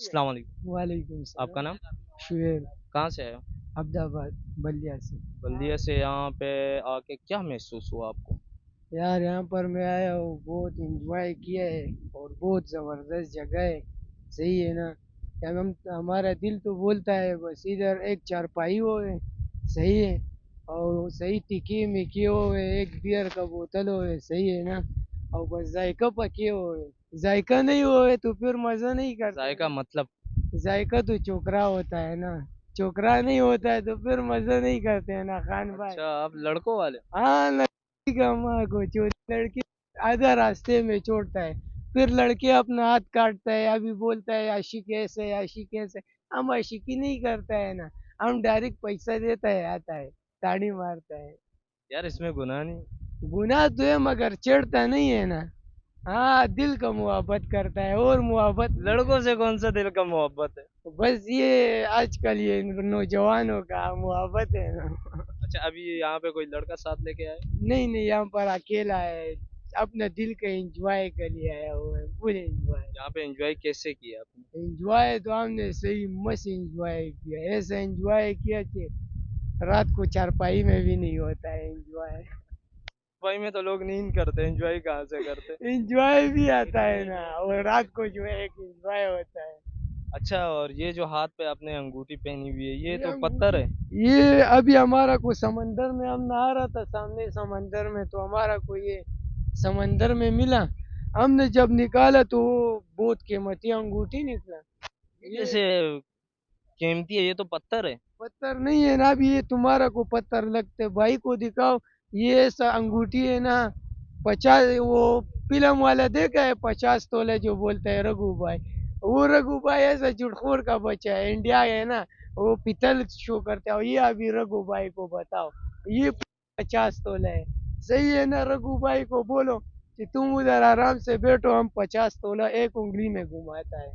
السلام علیکم. وعلیکم آپ کا السلام. نام؟ شعیب. کہاں سے ہے؟ عبد آباد بلیا سے. بلدیہ سے. یہاں پہ آ کے کیا محسوس ہوا آپ کو؟ یار یہاں پر میں آیا ہوں، بہت انجوائے کیا ہے اور بہت زبردست جگہ ہے. صحیح ہے نا. کیا ہمارا دل تو بولتا ہے بس ادھر ایک چارپائی ہوئے. صحیح ہے. اور صحیح ٹکی مکی ہوئے، ایک بیئر کا بوتل ہوئے. صحیح ہے نا. اور بس ذائقہ پکے ہوئے. ذائقہ نہیں ہوئے تو پھر مزہ نہیں کرتا ذائقہ نا. مطلب؟ ذائقہ تو چوکرا ہوتا ہے نا. چوکرا نہیں ہوتا ہے تو پھر مزہ نہیں کرتے ہیں نا خان بھائی. اچھا، آپ لڑکوں والے؟ ہاں، لڑکی کا ماں کو لڑکی آدھا راستے میں چھوڑتا ہے، پھر لڑکی اپنا ہاتھ کاٹتا ہے، ابھی بولتا ہے عاشق ایسے عاشق ایسے. ہم عاشقی نہیں کرتا ہے نا، ہم ڈائریکٹ پیسہ دیتا ہے آتا ہے، تاڑی مارتا ہے. یار اس میں گناہ نہیں؟ گناہ تو ہے مگر چڑھتا نہیں ہے نا. ہاں، دل کا محبت کرتا ہے اور محبت لڑکوں سے کون سا دل کا محبت ہے؟ بس یہ آج کل یہ نوجوانوں کا محبت ہے نا. اچھا، ابھی یہاں پہ کوئی لڑکا ساتھ لے کے آئے؟ نہیں نہیں، یہاں پر اکیلا ہے، اپنا دل کا انجوائے کر لیا ہے وہ پورے انجوائے. یہاں پہ انجوائے کیسے کیا آپ نے؟ انجوائے تو ہم نے صحیح مست انجوائے کیا، ایسا انجوائے کیا کہ رات کو چارپائی میں بھی نہیں ہوتا ہے انجوائے. بھائی میں تو لوگ نیند کرتے، انجوائے کہاں سے کرتے؟ انجوائے بھی آتا ہے نا، اور رات کو جو ہے ایک انجوائے ہوتا ہے. اچھا، اور یہ جو ہاتھ پہ آپ نے انگوٹھی پہنی ہوئی ہے یہ یہ تو پتھر انگوٹھی، ہے؟ یہ ابھی ہمارا کوئی سمندر میں ہم نہا رہا تھا سامنے سمندر میں، تو ہمارا کوئی یہ سمندر میں ملا. ہم نے جب نکالا تو وہ بہت قیمتی انگوٹھی نکلا. یہ جیسے قیمتی ہے، یہ تو پتھر ہے. پتھر نہیں ہے نا. ابھی یہ تمہارا کو پتھر لگتے، بھائی کو دکھاؤ. یہ ایسا انگوٹھی ہے نا، 50 وہ فلم والا دیکھا ہے 50 تولے جو بولتا ہے رگو بھائی. وہ رگو بھائی ایسا جھٹخور کا بچہ ہے، انڈیا ہے نا، وہ پیتل شو کرتا ہے. یہ ابھی رگو بھائی کو بتاؤ، یہ 50 تولے ہے. صحیح ہے نا. رگو بھائی کو بولو کہ تم ادھر آرام سے بیٹھو، ہم 50 تولہ ایک انگلی میں گھماتا ہے.